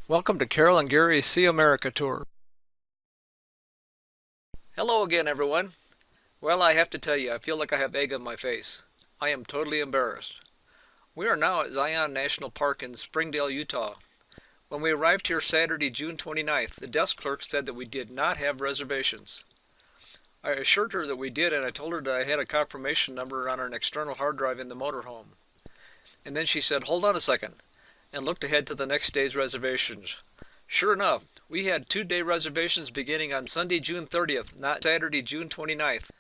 Welcome to Carol and Gary's See America Tour. Hello again, everyone. Well, I have to tell you, I feel like I have egg on my face. I am totally embarrassed. We are now at Zion National Park in Springdale, Utah. When we arrived here Saturday, June 29th, the desk clerk said that we did not have reservations. I assured her that we did, and I told her that I had a confirmation number on an external hard drive in the motorhome. And then she said, "Hold on a second," and looked ahead to the next day's reservations. Sure enough, we had 2-day reservations beginning on Sunday, June 30th, not Saturday, June 29th.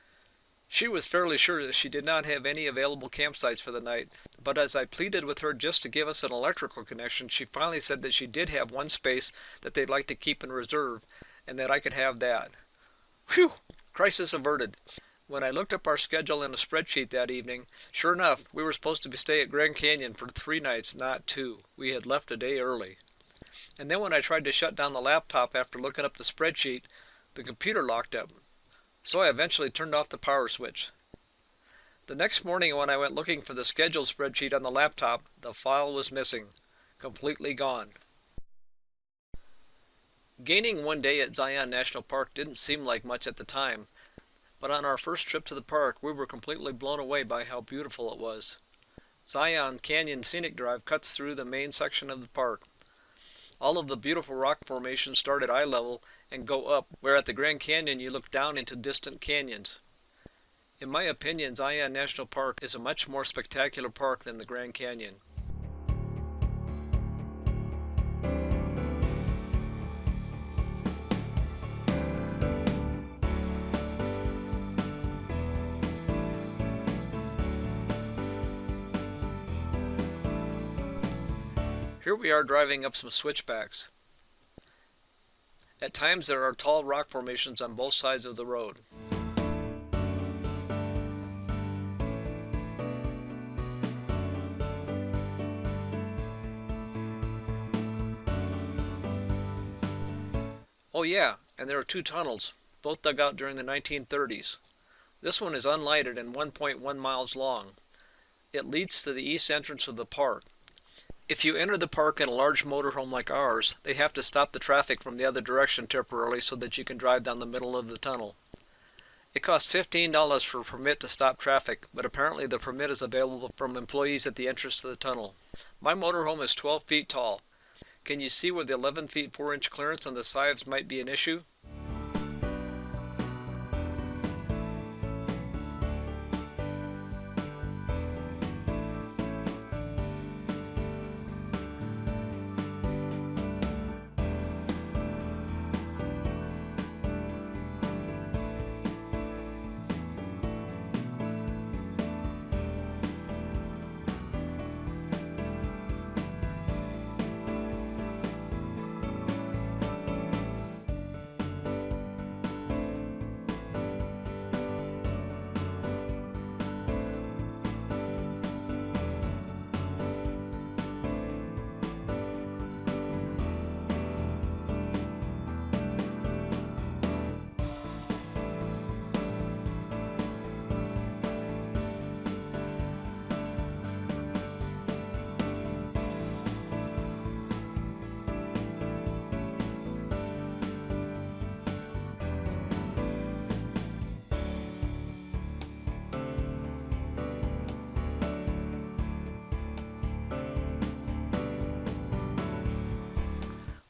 She was fairly sure that she did not have any available campsites for the night, but as I pleaded with her just to give us an electrical connection, she finally said that she did have one space that they'd like to keep in reserve, and that I could have that. Whew! Crisis averted. When I looked up our schedule in a spreadsheet that evening, sure enough, we were supposed to stay at Grand Canyon for 3 nights, not 2. We had left a day early. And then when I tried to shut down the laptop after looking up the spreadsheet, the computer locked up. So I eventually turned off the power switch. The next morning when I went looking for the schedule spreadsheet on the laptop, the file was missing. Completely gone. Gaining one day at Zion National Park didn't seem like much at the time, but on our first trip to the park we were completely blown away by how beautiful it was. Zion Canyon Scenic Drive cuts through the main section of the park. All of the beautiful rock formations start at eye level and go up, where at the Grand Canyon you look down into distant canyons. In my opinion, Zion National Park is a much more spectacular park than the Grand Canyon. Here we are driving up some switchbacks. At times there are tall rock formations on both sides of the road. Oh yeah, and there are 2 tunnels, both dug out during the 1930s. This one is unlighted and 1.1 miles long. It leads to the east entrance of the park. If you enter the park in a large motorhome like ours, they have to stop the traffic from the other direction temporarily so that you can drive down the middle of the tunnel. It costs $15 for a permit to stop traffic, but apparently the permit is available from employees at the entrance to the tunnel. My motorhome is 12 feet tall. Can you see where the 11 feet 4-inch clearance on the sides might be an issue?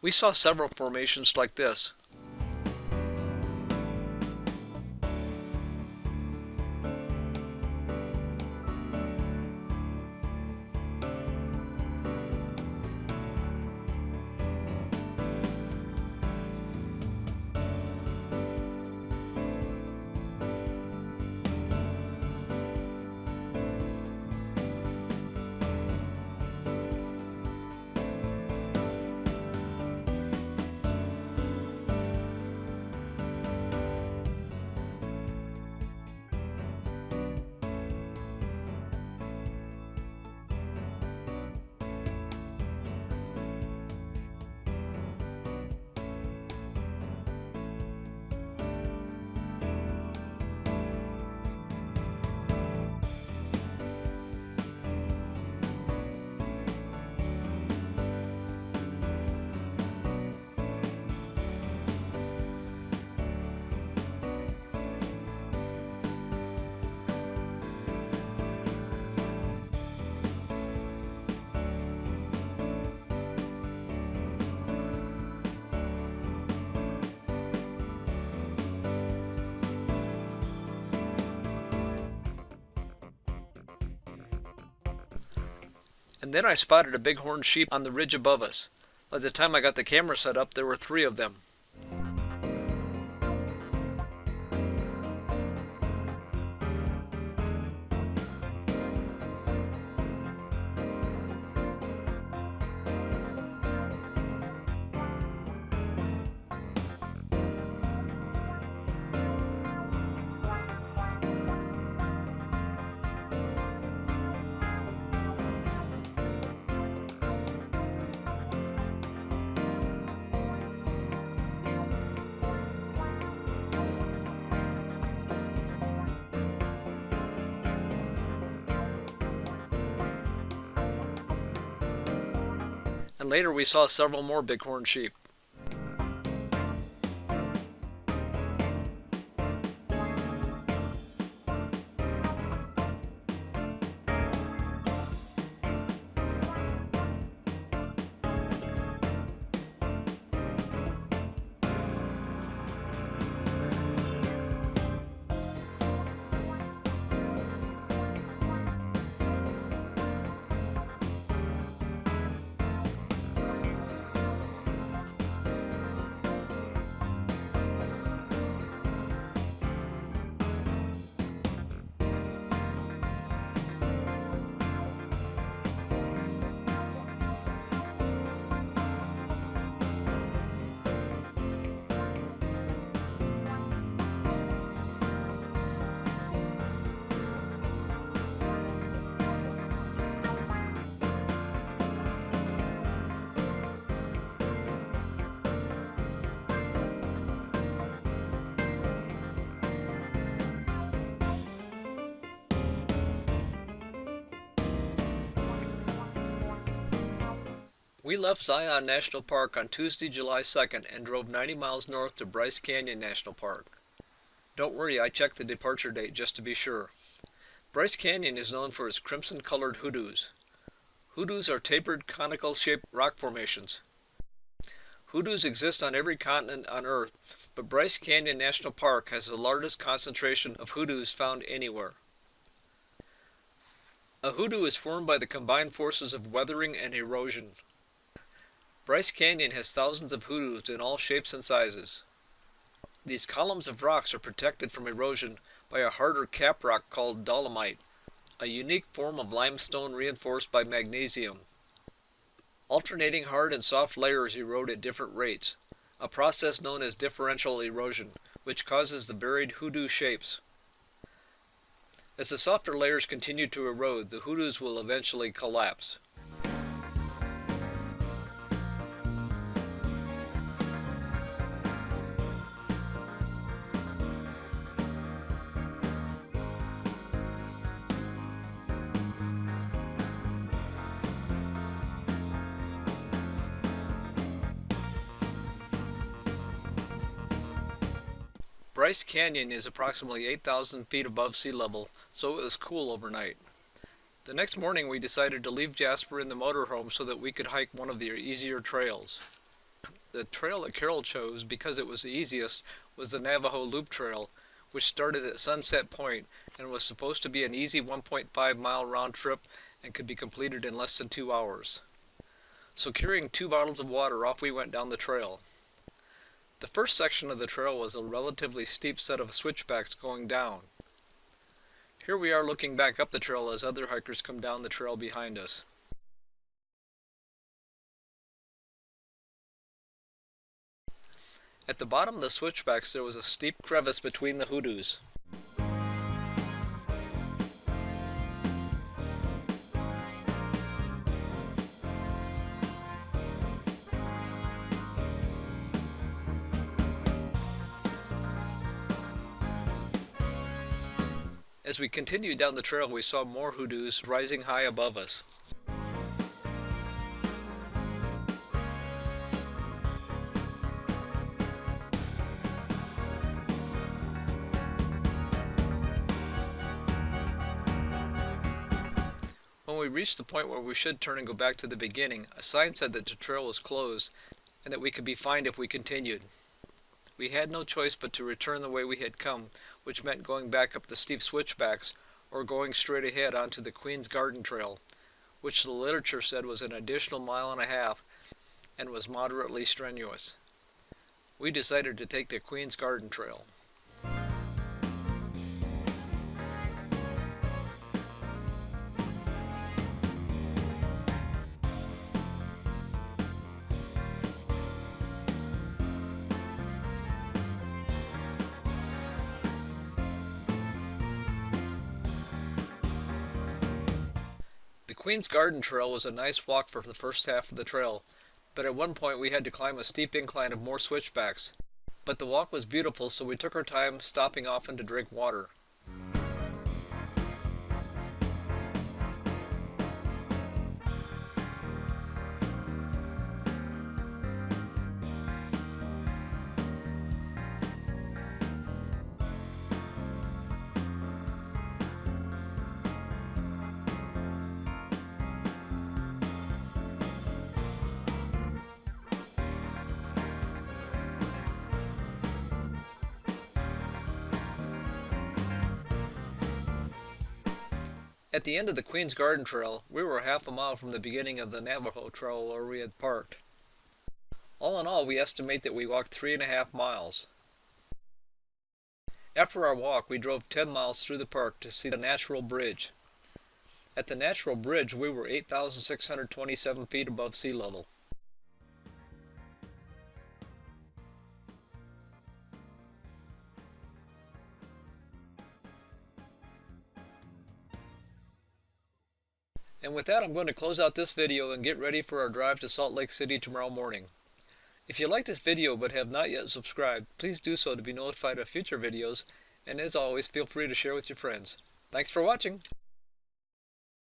We saw several formations like this. And then I spotted a bighorn sheep on the ridge above us. By the time I got the camera set up, there were 3 of them. And later we saw several more bighorn sheep. We left Zion National Park on Tuesday, July 2nd and drove 90 miles north to Bryce Canyon National Park. Don't worry, I checked the departure date just to be sure. Bryce Canyon is known for its crimson-colored hoodoos. Hoodoos are tapered, conical-shaped rock formations. Hoodoos exist on every continent on Earth, but Bryce Canyon National Park has the largest concentration of hoodoos found anywhere. A hoodoo is formed by the combined forces of weathering and erosion. Bryce Canyon has thousands of hoodoos in all shapes and sizes. These columns of rocks are protected from erosion by a harder cap rock called dolomite, a unique form of limestone reinforced by magnesium. Alternating hard and soft layers erode at different rates, a process known as differential erosion, which causes the buried hoodoo shapes. As the softer layers continue to erode, the hoodoos will eventually collapse. Bryce Canyon is approximately 8,000 feet above sea level, so it was cool overnight. The next morning we decided to leave Jasper in the motorhome so that we could hike one of the easier trails. The trail that Carol chose, because it was the easiest, was the Navajo Loop Trail, which started at Sunset Point and was supposed to be an easy 1.5-mile round trip and could be completed in less than 2 hours. So carrying 2 bottles of water, off we went down the trail. The first section of the trail was a relatively steep set of switchbacks going down. Here we are looking back up the trail as other hikers come down the trail behind us. At the bottom of the switchbacks there was a steep crevice between the hoodoos. As we continued down the trail, we saw more hoodoos rising high above us. When we reached the point where we should turn and go back to the beginning, a sign said that the trail was closed and that we could be fined if we continued. We had no choice but to return the way we had come, which meant going back up the steep switchbacks or going straight ahead onto the Queen's Garden Trail, which the literature said was an additional mile and a half and was moderately strenuous. We decided to take the Queen's Garden Trail. The Queen's Garden Trail was a nice walk for the first half of the trail, but at one point we had to climb a steep incline of more switchbacks. But the walk was beautiful, so we took our time, stopping often to drink water. At the end of the Queen's Garden Trail, we were half a mile from the beginning of the Navajo Trail where we had parked. All in all, we estimate that we walked 3.5 miles. After our walk, we drove 10 miles through the park to see the Natural Bridge. At the Natural Bridge, we were 8,627 feet above sea level. And with that, I'm going to close out this video and get ready for our drive to Salt Lake City tomorrow morning. If you like this video but have not yet subscribed, please do so to be notified of future videos, and as always, feel free to share with your friends. Thanks for watching!